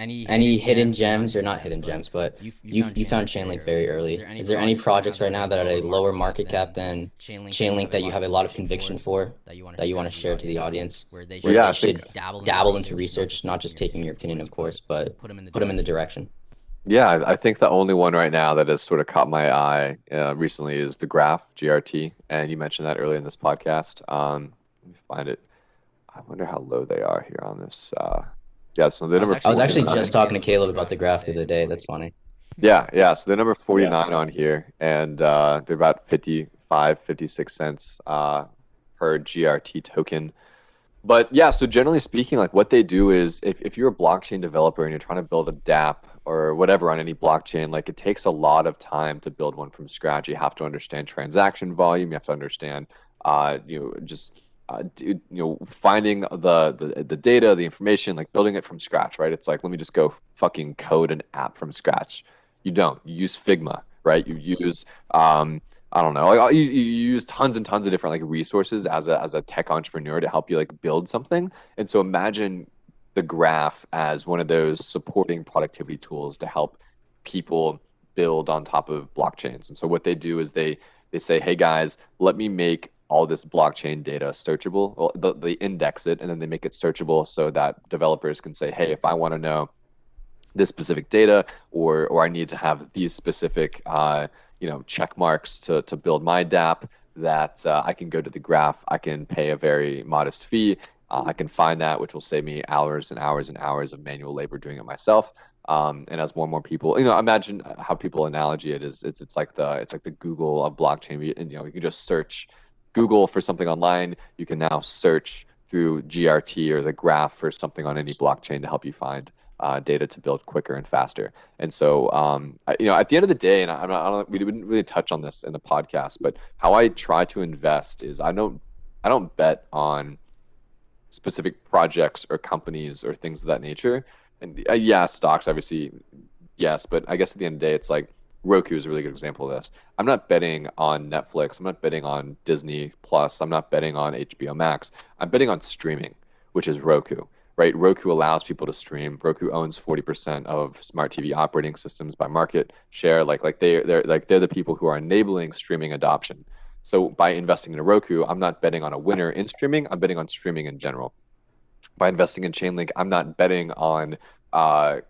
Any hidden gems, or not hidden gems, but you found Chainlink very early. Is there any projects right now that are at a lower market cap than Chainlink that you have a lot of conviction for that you want to share to the audience, where Yeah, they I think should dabble into research, not just taking your opinion, of course, but put them in the direction? yeah, I think the only one right now that has sort of caught my eye recently is the Graph GRT, and you mentioned that earlier in this podcast. Let me find it. I wonder how low they are here on this. Yeah, so they're number I was actually just 49. talking to Caleb about the graph the other day. That's funny. Yeah, yeah. So they're number 49 on here, and they're about 55, 56 cents per GRT token. But yeah, so generally speaking, like what they do is if you're a blockchain developer and you're trying to build a dApp or whatever on any blockchain, like it takes a lot of time to build one from scratch. You have to understand transaction volume, you have to understand just finding the data, the information, like building it from scratch, right? It's like let me just go fucking code an app from scratch. You don't. You use Figma, right? You use I don't know. Like you use tons and tons of different like resources as a tech entrepreneur to help you like build something. And so imagine the graph as one of those supporting productivity tools to help people build on top of blockchains. And so what they do is they say, "Hey guys, let me make all this blockchain data searchable." Well, they index it and then they make it searchable so that developers can say, "Hey, if I want to know this specific data or I need to have these specific check marks to build my dApp that I can go to the graph. I can pay a very modest fee. I can find that, which will save me hours and hours and hours of manual labor doing it myself. And as more and more people, imagine how people analogy it is. It's like the Google of blockchain. You can just search Google for something online. You can now search through GRT or the graph for something on any blockchain to help you find data to build quicker and faster. And so, at the end of the day, and I don't, we didn't really touch on this in the podcast, but how I try to invest is I don't bet on specific projects or companies or things of that nature. And yeah, stocks, obviously, yes, but I guess at the end of the day, it's like Roku is a really good example of this. I'm not betting on Netflix. I'm not betting on Disney Plus. I'm not betting on HBO Max. I'm betting on streaming, which is Roku, right? Roku allows people to stream. Roku owns 40% of smart TV operating systems by market share. They're the people who are enabling streaming adoption. So by investing in a Roku, I'm not betting on a winner in streaming. I'm betting on streaming in general. By investing in Chainlink, I'm not betting on uh,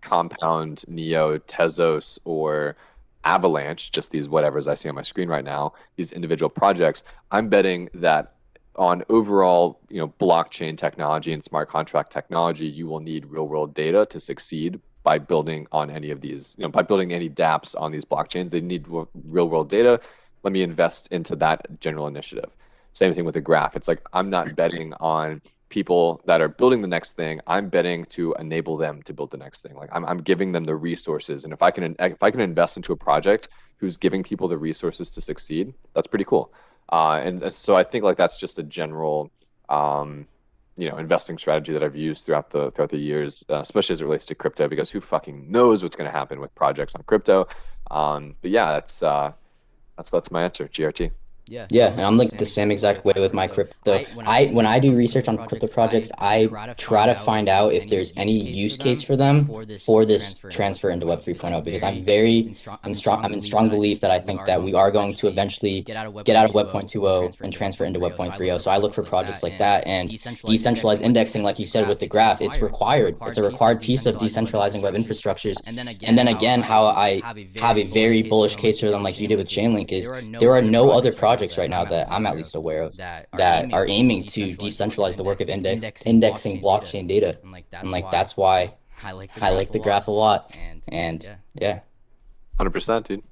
Compound, Neo, Tezos, or Avalanche, just these whatevers I see on my screen right now, these individual projects. I'm betting that on overall, blockchain technology and smart contract technology, you will need real world data to succeed by building on any of these, by building any dApps on these blockchains. They need real world data. Let me invest into that general initiative. Same thing with the graph. It's like I'm not betting on people that are building the next thing. I'm betting to enable them to build the next thing. Like I'm giving them the resources, and if I can invest into a project who's giving people the resources to succeed, that's pretty cool. And so I think like that's just a general investing strategy that I've used throughout the years, especially as it relates to crypto, because who fucking knows what's going to happen with projects on crypto. But yeah, that's my answer. GRT. Yeah, and I'm like the same exact way with my crypto. When I do research on crypto projects, I try to find out if there's any use case for them for this transfer into Web 3.0, because I'm in strong belief that I think that we are going to eventually get out of Web 1.20 and transfer into Web 1.30. So I look for projects like that, and decentralized indexing, like you said with the graph, it's required. It's a required piece of decentralizing web infrastructures. And then again, how I have a very bullish case for them, like you did with Chainlink, is there are no other projects right now that I'm at least aware of that are aiming to decentralize the work of indexing blockchain data. And like that's why I like the graph a lot. And yeah. 100%, dude.